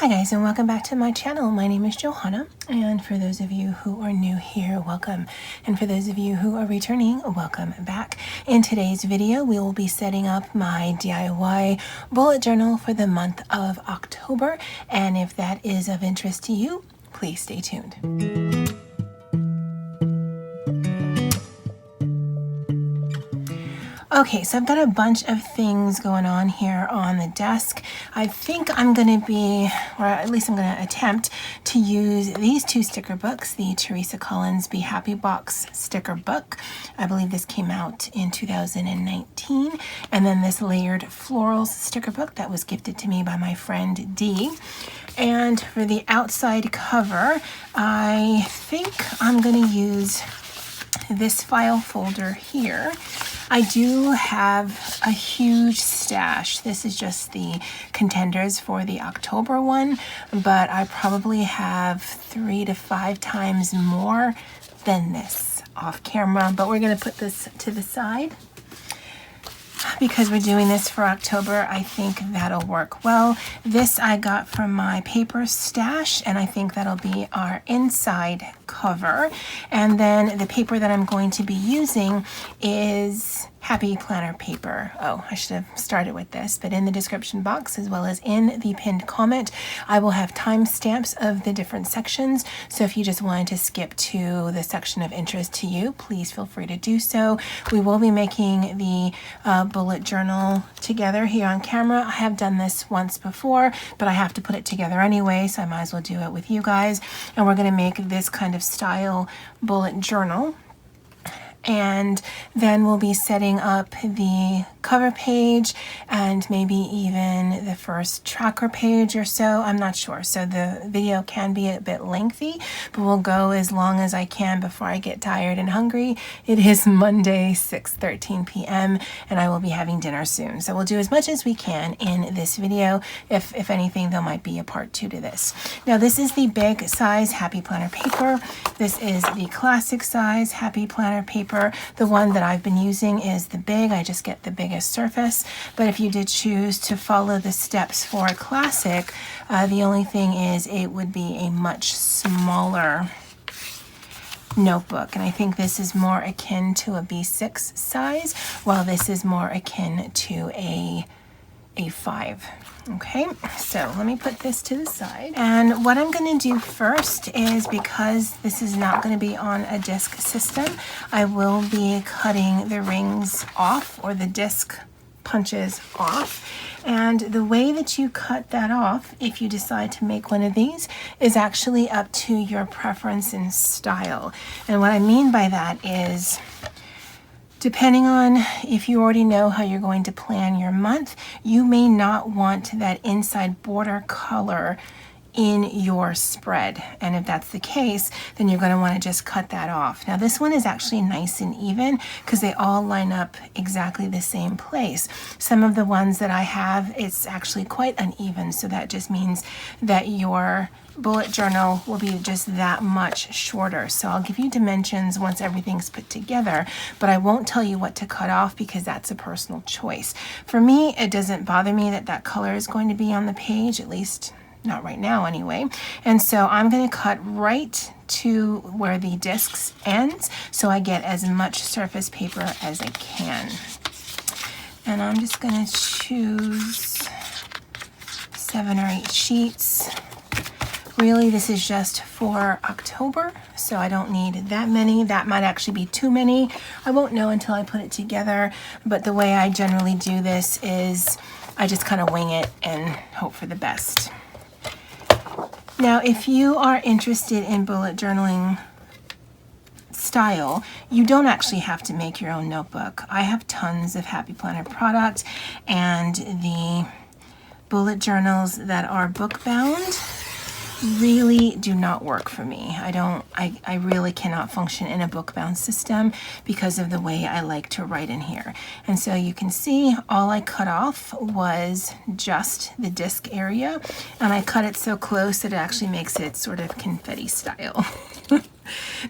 Hi guys, and welcome back to my channel. My name is Johanna, and for those of you who are new here, welcome. And for those of you who are returning, welcome back. In today's video, we will be setting up my DIY bullet journal for the month of October. And if that is of interest to you, please stay tuned. Okay, so I've got a bunch of things going on here on the desk. I think I'm going to be, or at least I'm going to attempt to use these two sticker books, the Teresa Collins Be Happy Box sticker book. I believe this came out in 2019. And then this Layered Florals sticker book that was gifted to me by my friend Dee. And for the outside cover, I think I'm going to use this file folder here. I do have a huge stash. This is just the contenders for the October one, but I probably have 3 to 5 times more than this off camera, but we're going to put this to the side. Because we're doing this for October, I think that'll work well. This I got from my paper stash, and I think that'll be our inside cover. And then the paper that I'm going to be using is Happy Planner paper. Oh, I should have started with this, but in the description box as well as in the pinned comment, I will have timestamps of the different sections. So if you just wanted to skip to the section of interest to you, please feel free to do so. We will be making the bullet journal together here on camera. I have done this once before, but I have to put it together anyway, so I might as well do it with you guys. And we're going to make this kind of style bullet journal. And then we'll be setting up the cover page and maybe even the first tracker page or so. I'm not sure. So the video can be a bit lengthy, but we'll go as long as I can before I get tired and hungry. It is Monday, 6:13 p.m. and I will be having dinner soon. So we'll do as much as we can in this video. If anything, there might be a part 2 to this. Now this is the big size Happy Planner paper. This is the classic size Happy Planner paper. The one that I've been using is the big. I just get the biggest surface. But if you did choose to follow the steps for a classic, the only thing is it would be a much smaller notebook. And I think this is more akin to a B6 size, while this is more akin to a A5. Okay, so let me put this to the side. And what I'm going to do first is, because this is not going to be on a disc system, I will be cutting the rings off, or the disc punches off. And the way that you cut that off, if you decide to make one of these, is actually up to your preference and style. And what I mean by that is, depending on if you already know how you're going to plan your month, you may not want that inside border color in your spread. And if that's the case, then you're going to want to just cut that off. Now this one is actually nice and even because they all line up exactly the same place. Some of the ones that I have, it's actually quite uneven, so that just means that your bullet journal will be just that much shorter. So I'll give you dimensions once everything's put together, but I won't tell you what to cut off because that's a personal choice. For me, it doesn't bother me that that color is going to be on the page, at least not right now anyway. And so I'm going to cut right to where the discs ends, so I get as much surface paper as I can. And I'm just going to choose 7 or 8 sheets. Really, this is just for October, so I don't need that many. That might actually be too many. I won't know until I put it together, but the way I generally do this is I just kind of wing it and hope for the best. Now, if you are interested in bullet journaling style, you don't actually have to make your own notebook. I have tons of Happy Planner product, and the bullet journals that are book bound really do not work for me. I really cannot function in a book bound system because of the way I like to write in here. And so you can see all I cut off was just the disc area, and I cut it so close that it actually makes it sort of confetti style.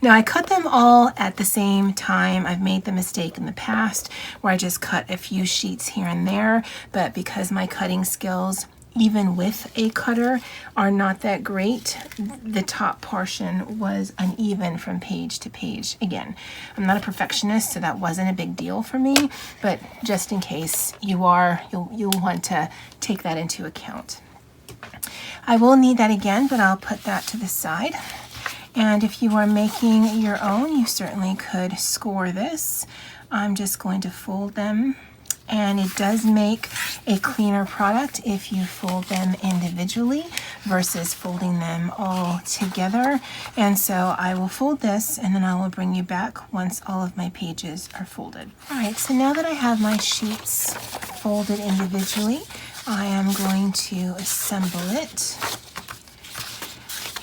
Now I cut them all at the same time. I've made the mistake in the past where I just cut a few sheets here and there, but because my cutting skills even with a cutter, are not that great. The top portion was uneven from page to page. Again, I'm not a perfectionist, so that wasn't a big deal for me, but just in case you are, you'll want to take that into account. I will need that again, but I'll put that to the side. And if you are making your own, you certainly could score this. I'm just going to fold them, and it does make a cleaner product if you fold them individually versus folding them all together. And so I will fold this, and then I will bring you back once all of my pages are folded. All right, so now that I have my sheets folded individually, I am going to assemble it.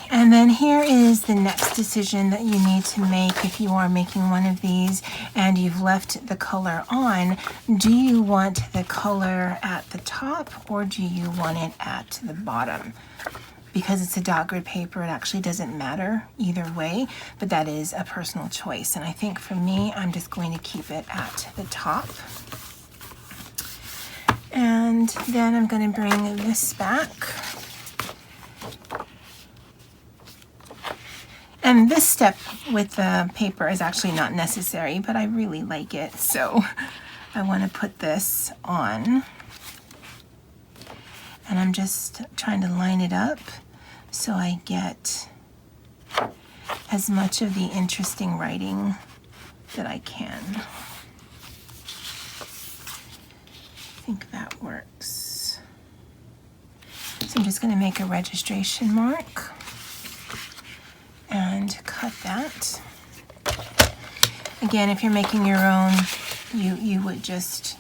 And then here is the next decision that you need to make if you are making one of these and you've left the color on. Do you want the color at the top or do you want it at the bottom? Because it's a dot grid paper, it actually doesn't matter either way, but that is a personal choice. And I think for me, I'm just going to keep it at the top. And then I'm going to bring this back. And this step with the paper is actually not necessary, but I really like it. So I want to put this on. And I'm just trying to line it up so I get as much of the interesting writing that I can. I think that works. So I'm just going to make a registration mark and cut that. Again, if you're making your own, you would just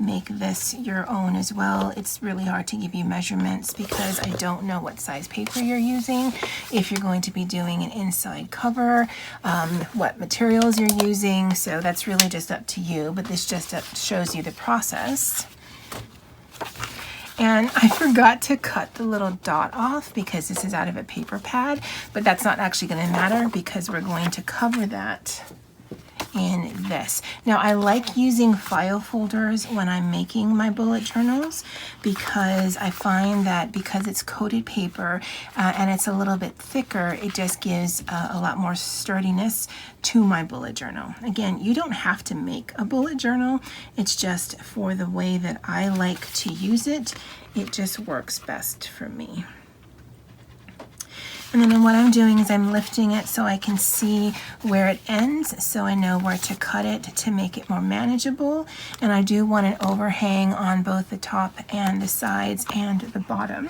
make this your own as well. It's really hard to give you measurements because I don't know what size paper you're using, if you're going to be doing an inside cover, what materials you're using, so that's really just up to you, but this just shows you the process. And I forgot to cut the little dot off because this is out of a paper pad, but that's not actually going to matter because we're going to cover that in this. Now I like using file folders when I'm making my bullet journals because I find that because it's coated paper and it's a little bit thicker, it just gives a lot more sturdiness to my bullet journal. Again, you don't have to make a bullet journal, it's just for the way that I like to use it, it just works best for me. And then what I'm doing is I'm lifting it so I can see where it ends, so I know where to cut it to make it more manageable. And I do want an overhang on both the top and the sides and the bottom.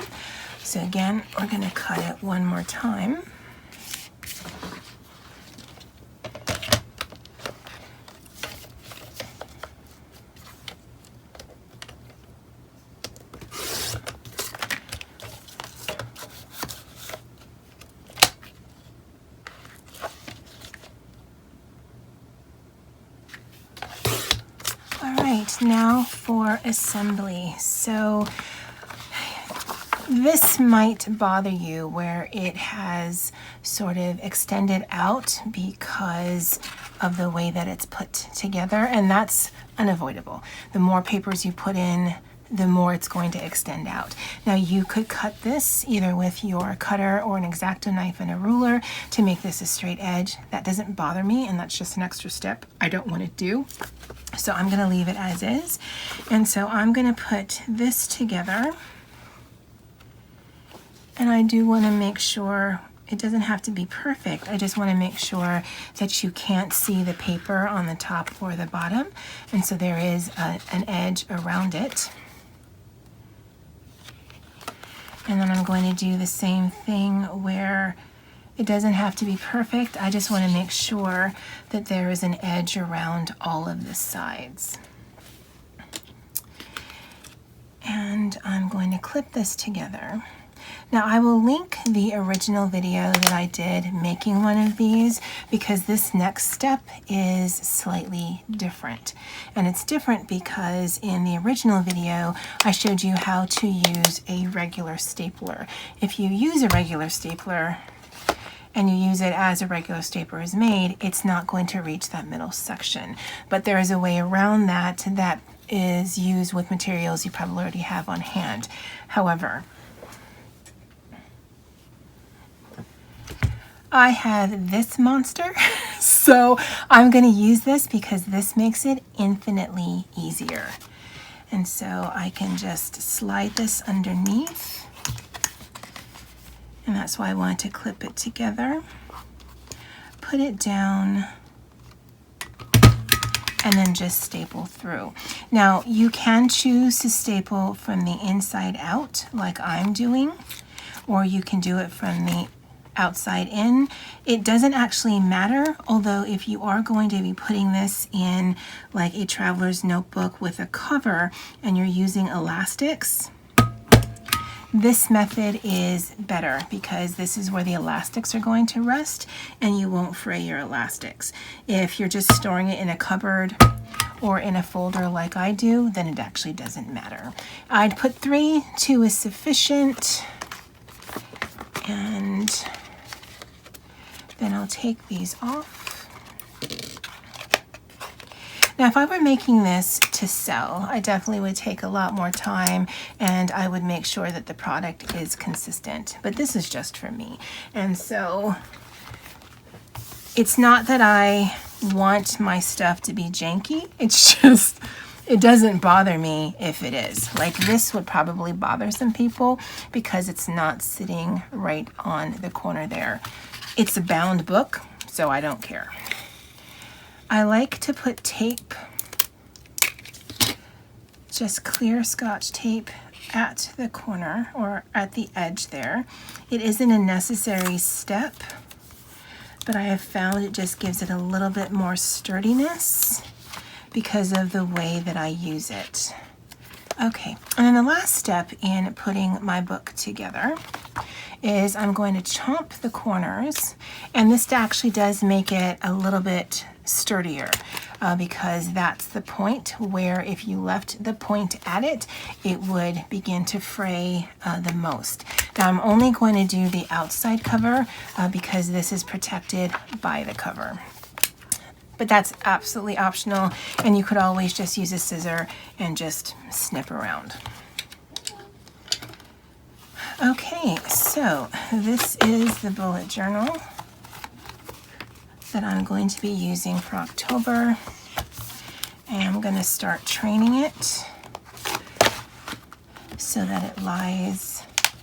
So again, we're going to cut it one more time. Now for assembly. So this might bother you where it has sort of extended out because of the way that it's put together, and that's unavoidable. The more papers you put in, the more it's going to extend out. Now you could cut this either with your cutter or an X-Acto knife and a ruler to make this a straight edge. That doesn't bother me, and that's just an extra step I don't want to do. So I'm gonna leave it as is. And so I'm gonna put this together. And I do wanna make sure, it doesn't have to be perfect, I just wanna make sure that you can't see the paper on the top or the bottom. And so there is an edge around it. And then I'm going to do the same thing where it doesn't have to be perfect. I just want to make sure that there is an edge around all of the sides. And I'm going to clip this together. Now I will link the original video that I did making one of these because this next step is slightly different. And it's different because in the original video, I showed you how to use a regular stapler. If you use a regular stapler, and you use it as a regular stapler is made, it's not going to reach that middle section. But there is a way around that that is used with materials you probably already have on hand. However, I have this monster, so I'm going to use this because this makes it infinitely easier. And so I can just slide this underneath, and that's why I wanted to clip it together. Put it down, and then just staple through. Now, you can choose to staple from the inside out, like I'm doing, or you can do it from the outside in. It doesn't actually matter, although if you are going to be putting this in like a traveler's notebook with a cover and you're using elastics, this method is better because this is where the elastics are going to rest and you won't fray your elastics. If you're just storing it in a cupboard or in a folder like I do, then it actually doesn't matter. I'd put 3, 2 is sufficient, and then I'll take these off. Now, if I were making this to sell, I definitely would take a lot more time and I would make sure that the product is consistent. But this is just for me. And so it's not that I want my stuff to be janky. It's just, it doesn't bother me if it is. Like this would probably bother some people because it's not sitting right on the corner there. It's a bound book, so I don't care. I like to put tape, just clear Scotch tape at the corner or at the edge there. It isn't a necessary step, but I have found it just gives it a little bit more sturdiness because of the way that I use it. Okay, and then the last step in putting my book together is I'm going to chomp the corners, and this actually does make it a little bit sturdier because that's the point where if you left the point at it, it would begin to fray the most. Now I'm only going to do the outside cover because this is protected by the cover. But that's absolutely optional, and you could always just use a scissor and just snip around. Okay, so this is the bullet journal that I'm going to be using for October, and I'm going to start training it so that it lies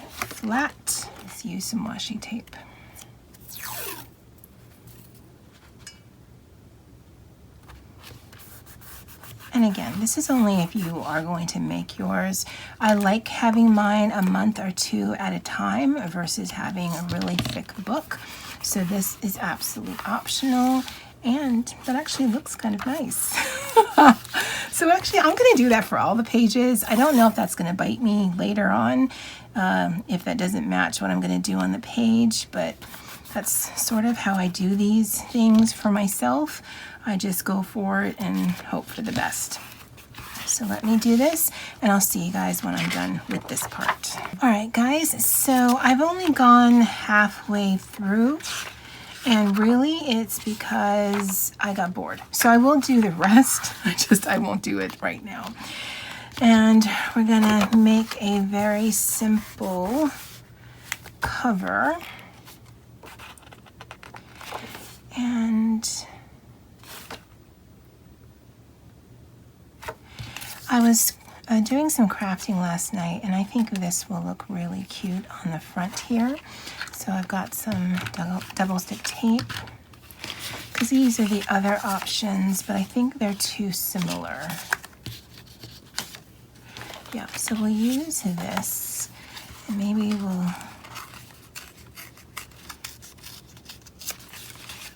flat. Let's use some washi tape. And again, this is only if you are going to make yours. I like having mine a month or 2 at a time versus having a really thick book. So this is absolutely optional, and that actually looks kind of nice. So actually, I'm going to do that for all the pages. I don't know if that's going to bite me later on, if that doesn't match what I'm going to do on the page, but that's sort of how I do these things for myself. I just go for it and hope for the best. So let me do this, and I'll see you guys when I'm done with this part. All right, guys, so I've only gone halfway through, and really it's because I got bored. So I will do the rest, I won't do it right now. And we're gonna make a very simple cover. And I was doing some crafting last night, and I think this will look really cute on the front here. So I've got some double stick tape, because these are the other options, but I think they're too similar. Yeah, so we'll use this, and maybe we'll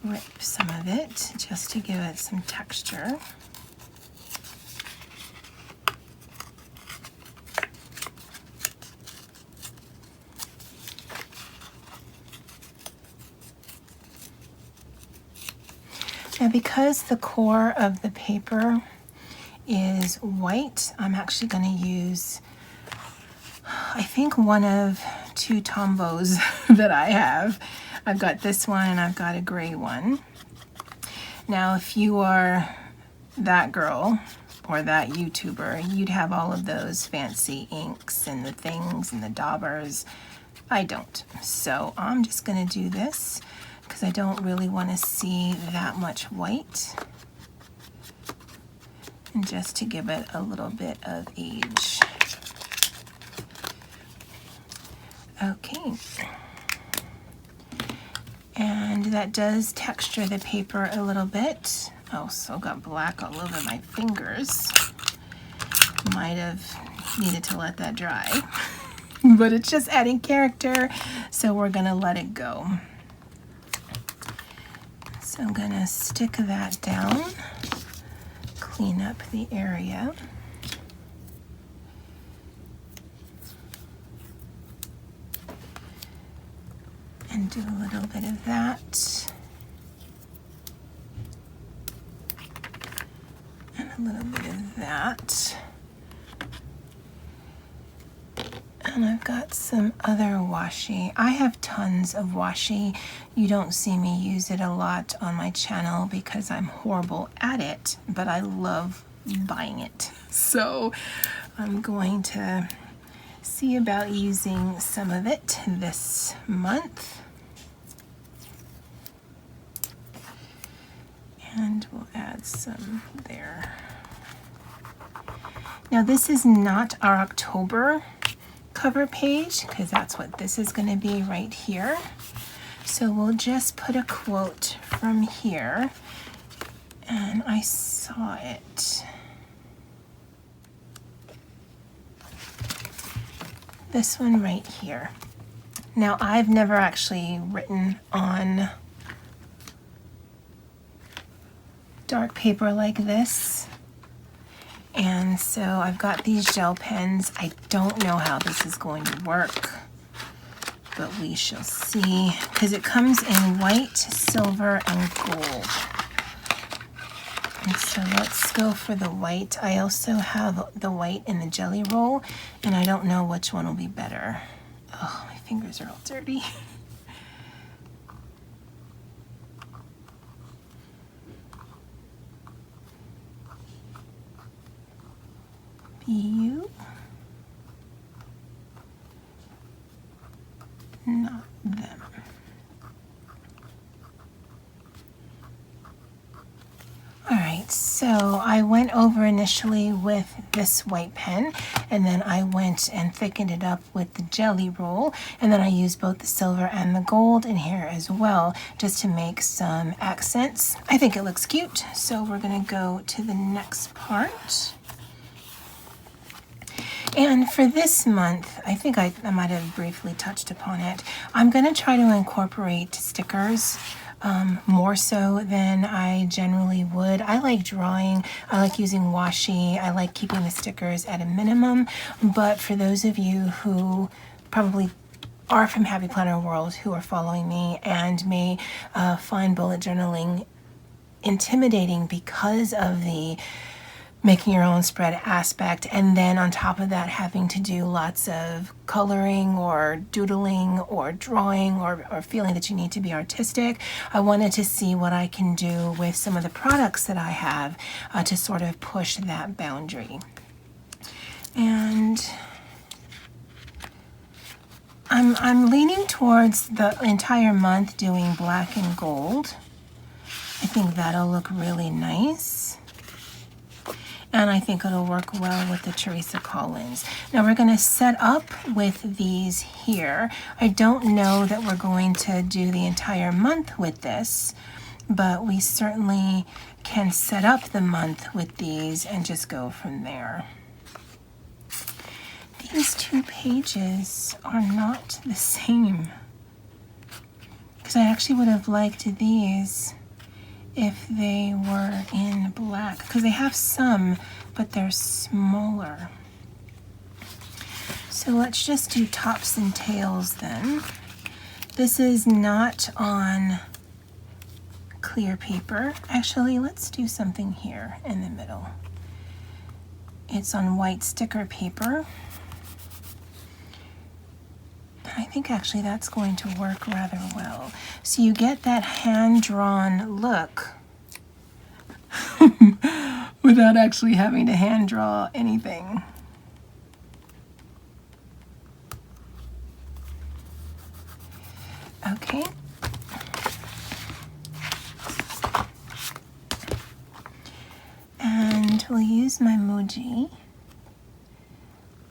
rip some of it just to give it some texture. Now, because the core of the paper is white, I'm actually going to use, I think, one of 2 Tombos that I have. I've got this one and I've got a gray one. Now, if you are that girl or that YouTuber, you'd have all of those fancy inks and the things and the daubers. I don't. So I'm just going to do this because I don't really want to see that much white. And just to give it a little bit of age. Okay. And that does texture the paper a little bit. Oh, so got black all over my fingers. Might have needed to let that dry. But it's just adding character, so we're gonna let it go. So I'm gonna stick that down, clean up the area. And do a little bit of that. And a little bit of that. And I've got some other washi. I have tons of washi. You don't see me use it a lot on my channel because I'm horrible at it, but I love buying it. So I'm going to see about using some of it this month. And we'll add some there. Now this is not our October cover page because that's what this is going to be right here. So we'll just put a quote from here. And I saw it. This one right here. Now I've never actually written on dark paper like this, and so I've got these gel pens. I don't know how this is going to work, but we shall see, because it comes in white, silver, and gold. And so let's go for the white. I also have the white in the Jelly Roll, and I don't know which one will be better. Oh, my fingers are all dirty. You, not them. All right, so I went over initially with this white pen, and then I went and thickened it up with the Jelly Roll, and then I used both the silver and the gold in here as well, just to make some accents. I think it looks cute, so we're gonna go to the next part. And for this month, I think I might have briefly touched upon it. I'm going to try to incorporate stickers more so than I generally would. I like drawing. I like using washi. I like keeping the stickers at a minimum. But for those of you who probably are from Happy Planner World who are following me and may find bullet journaling intimidating because of the making your own spread aspect, and then on top of that having to do lots of coloring or doodling or drawing or feeling that you need to be artistic, I wanted to see what I can do with some of the products that I have to sort of push that boundary. And I'm leaning towards the entire month doing black and gold. I think that'll look really nice. And I think it'll work well with the Teresa Collins. Now we're gonna set up with these here. I don't know that we're going to do the entire month with this, but we certainly can set up the month with these and just go from there. These two pages are not the same, because I actually would have liked these if they were in black, because they have some, but they're smaller. So let's just do tops and tails then. This is not on clear paper. Actually, let's do something here in the middle. It's on white sticker paper. I think actually that's going to work rather well. So you get that hand-drawn look with without actually having to hand draw anything. Okay. And we'll use my Muji,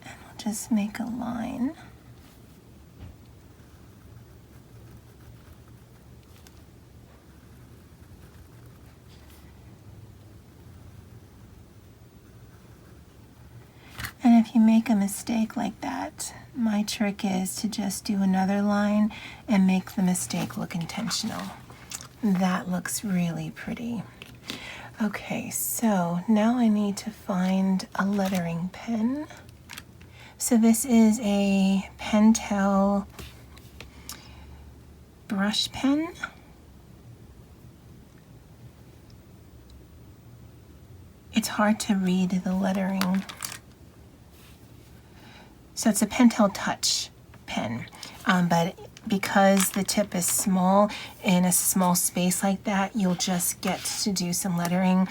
and we'll just make a line. And if you make a mistake like that, my trick is to just do another line and make the mistake look intentional. That looks really pretty. Okay, so now I need to find a lettering pen. So this is a Pentel brush pen. It's hard to read the lettering. So it's a Pentel Touch pen, but because the tip is small, in a small space like that, you'll just get to do some lettering.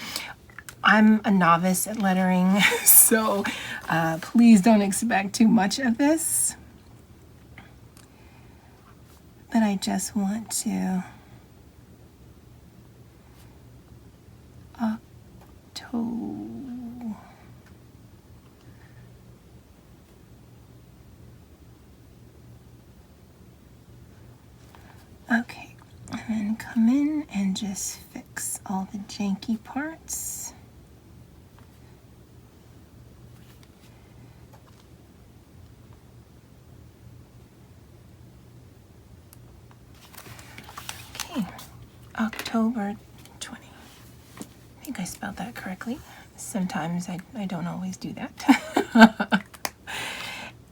I'm a novice at lettering, so please don't expect too much of this. But I just want to Okay, and then come in and just fix all the janky parts. Okay, October 20. I think I spelled that correctly. Sometimes I don't always do that.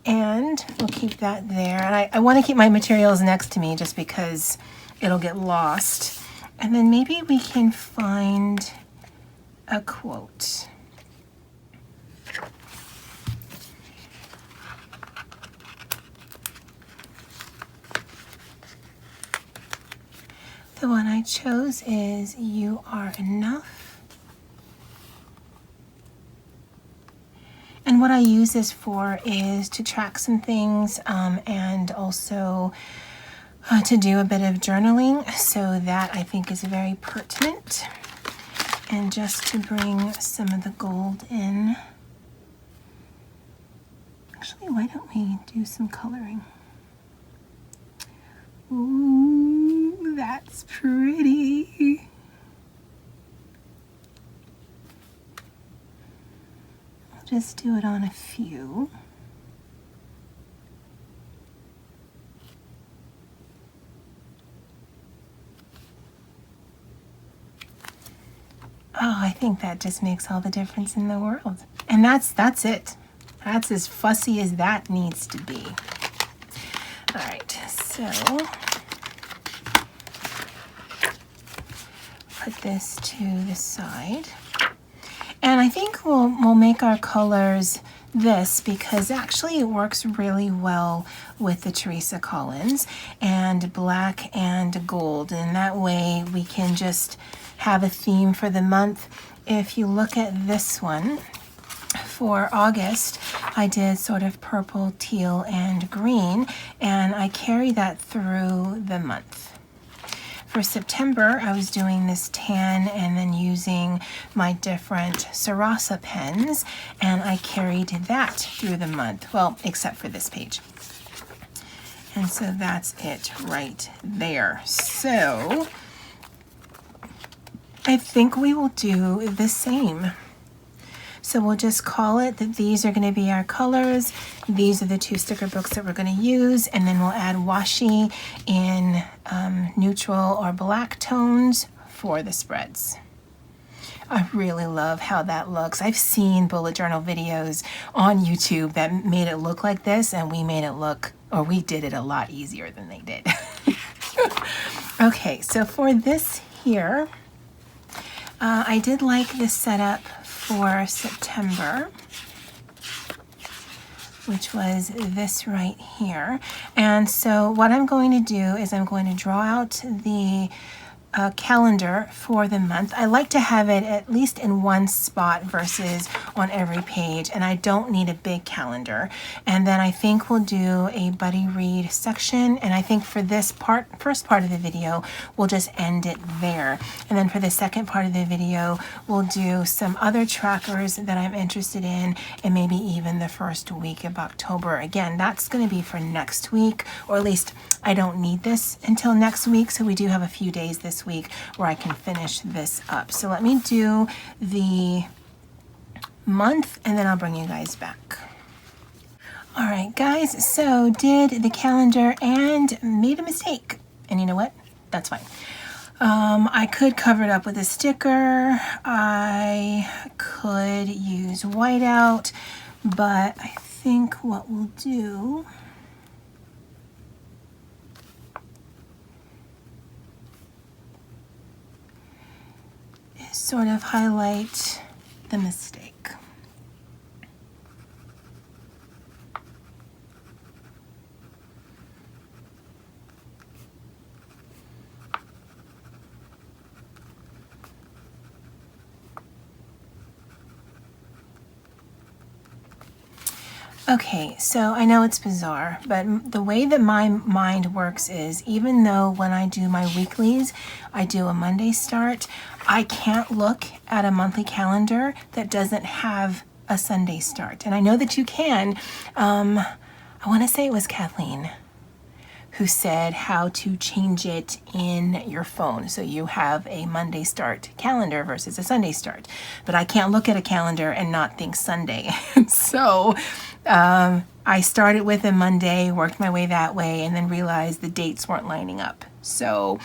And we'll keep that there. And I want to keep my materials next to me just because it'll get lost. And then maybe we can find a quote. The one I chose is "You are enough." And what I use this for is to track some things and also to do a bit of journaling. So that I think is very pertinent. And just to bring some of the gold in. Actually, why don't we do some coloring? Ooh, that's pretty. Just do it on a few. Oh, I think that just makes all the difference in the world. And that's it. That's as fussy as that needs to be. All right, so put this to the side. And I think we'll make our colors this because actually it works really well with the Teresa Collins and black and gold. And that way we can just have a theme for the month. If you look at this one, for August, I did sort of purple, teal, and green, and I carry that through the month. For September, I was doing this tan and then using my different Sarasa pens, and I carried that through the month, well, except for this page. And so that's it right there. So I think we will do the same. So we'll just call it that these are going to be our colors. These are the 2 sticker books that we're going to use, and then we'll add washi in neutral or black tones for the spreads. I really love how that looks. I've seen bullet journal videos on YouTube that made it look like this, and we made it look, or we did it a lot easier than they did. Okay, so for this here, I did like this setup for September, which was this right here. And so what I'm going to do is I'm going to draw out the calendar for the month. I like to have it at least in one spot versus on every page, and I don't need a big calendar. And then I think we'll do a buddy read section, and I think for this first part of the video, we'll just end it there. And then for the second part of the video, we'll do some other trackers that I'm interested in, and maybe even the first week of October. Again, that's going to be for next week, or at least I don't need this until next week, so we do have a few days this week where I can finish this up. So let me do the month and then I'll bring you guys back. All right, guys, so did the calendar and made a mistake. And you know what? That's fine. I could cover it up with a sticker. I could use whiteout, but I think what we'll do sort of highlight the mistake. Okay, so I know it's bizarre, but the way that my mind works is even though when I do my weeklies, I do a Monday start, I can't look at a monthly calendar that doesn't have a Sunday start. And I know that you can. I want to say it was Kathleen who said how to change it in your phone. So you have a Monday start calendar versus a Sunday start. But I can't look at a calendar and not think Sunday. So I started with a Monday, worked my way that way, and then realized the dates weren't lining up. So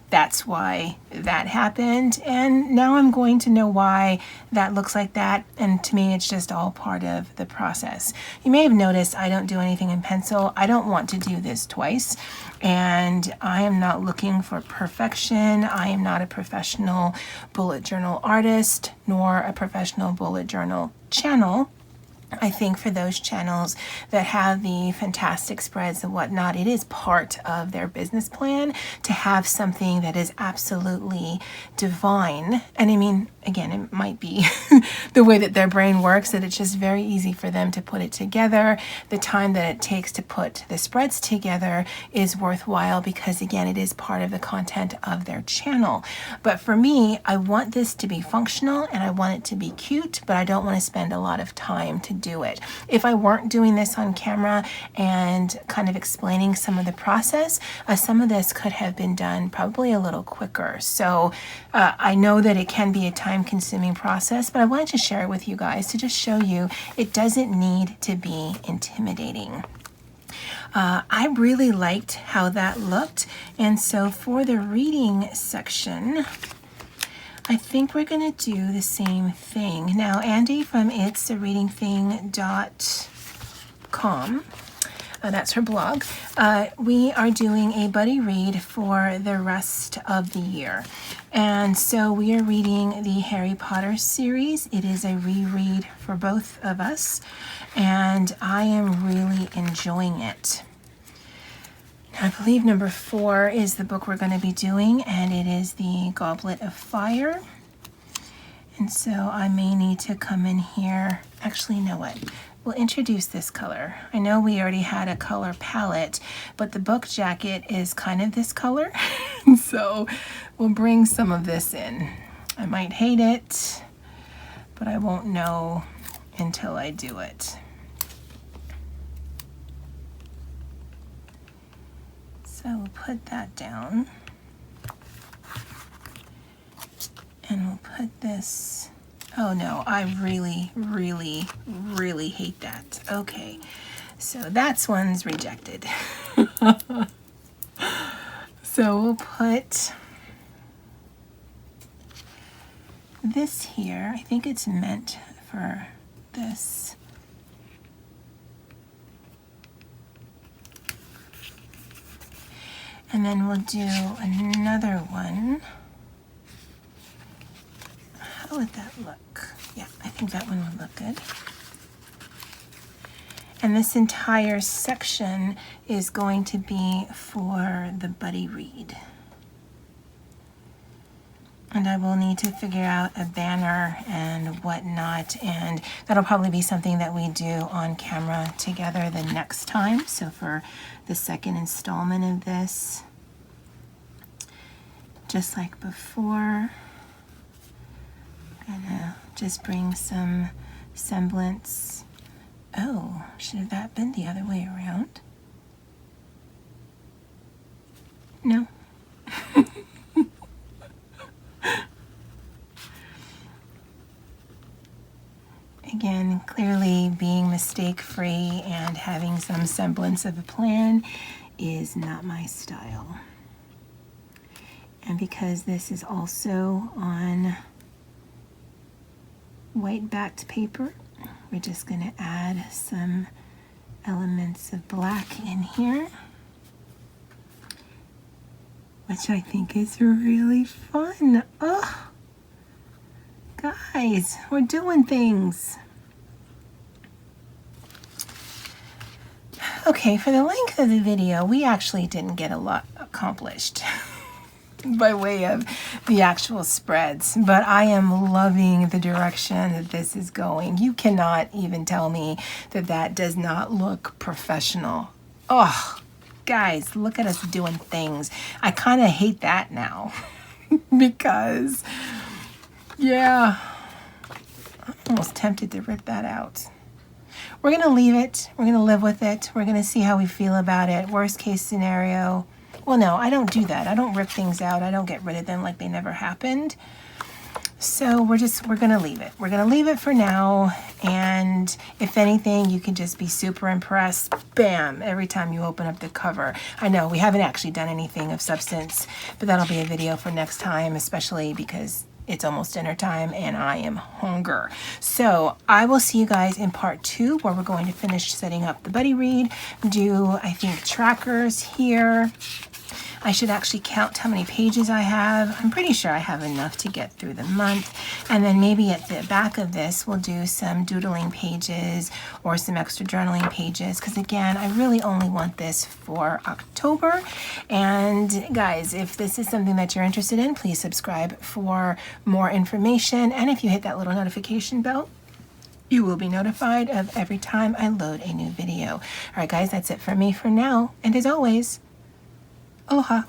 that's why that happened. And now I'm going to know why that looks like that. And to me, it's just all part of the process. You may have noticed I don't do anything in pencil. I don't want to do this twice. And I am not looking for perfection. I am not a professional bullet journal artist, nor a professional bullet journal channel. I think for those channels that have the fantastic spreads and whatnot, it is part of their business plan to have something that is absolutely divine. And I mean, again, it might be the way that their brain works, that it's just very easy for them to put it together. The time that it takes to put the spreads together is worthwhile because, again, it is part of the content of their channel. But for me, I want this to be functional and I want it to be cute, but I don't want to spend a lot of time to do it. If I weren't doing this on camera and kind of explaining some of the process, some of this could have been done probably a little quicker. So I know that it can be a time-consuming process, but I wanted to share it with you guys to just show you it doesn't need to be intimidating. I really liked how that looked, and so for the reading section, I think we're going to do the same thing. Now, Andy from itsthereadingthing.com, that's her blog, we are doing a buddy read for the rest of the year. And so we are reading the Harry Potter series. It is a reread for both of us, and I am really enjoying it. I believe number 4 is the book we're going to be doing, and it is the Goblet of Fire. And so I may need to come in here. Actually, you know what? We'll introduce this color. I know we already had a color palette, but the book jacket is kind of this color. So we'll bring some of this in. I might hate it, but I won't know until I do it. So we'll put that down, and we'll put this, oh no, I really, really, really hate that. Okay, so that's one's rejected. So we'll put this here. I think it's meant for this. And then we'll do another one. How would that look? Yeah, I think that one would look good. And this entire section is going to be for the buddy read. And I will need to figure out a banner and whatnot, and that'll probably be something that we do on camera together the next time. So for the second installment of this, just like before, I'm gonna just bring some semblance. Oh, should have that been the other way around? No. Again, clearly being mistake-free and having some semblance of a plan is not my style. And because this is also on white backed paper, we're just going to add some elements of black in here, which I think is really fun. Oh, guys, we're doing things. Okay, for the length of the video, we actually didn't get a lot accomplished by way of the actual spreads, but I am loving the direction that this is going. You cannot even tell me that that does not look professional. Oh, guys, look at us doing things. I kind of hate that now because, yeah, I'm almost tempted to rip that out. We're going to leave it. We're going to live with it. We're going to see how we feel about it. Worst case scenario. Well, no, I don't do that. I don't rip things out. I don't get rid of them like they never happened. So we're going to leave it. We're going to leave it for now. And if anything, you can just be super impressed. Bam, every time you open up the cover. I know we haven't actually done anything of substance, but that'll be a video for next time, especially because it's almost dinner time and I am hungry. So I will see you guys in part 2, where we're going to finish setting up the buddy read, do, I think, trackers here. I should actually count how many pages I have. I'm pretty sure I have enough to get through the month. And then maybe at the back of this, we'll do some doodling pages or some extra journaling pages. Because again, I really only want this for October. And guys, if this is something that you're interested in, please subscribe for more information. And if you hit that little notification bell, you will be notified of every time I load a new video. All right, guys, that's it for me for now. And as always, aloha.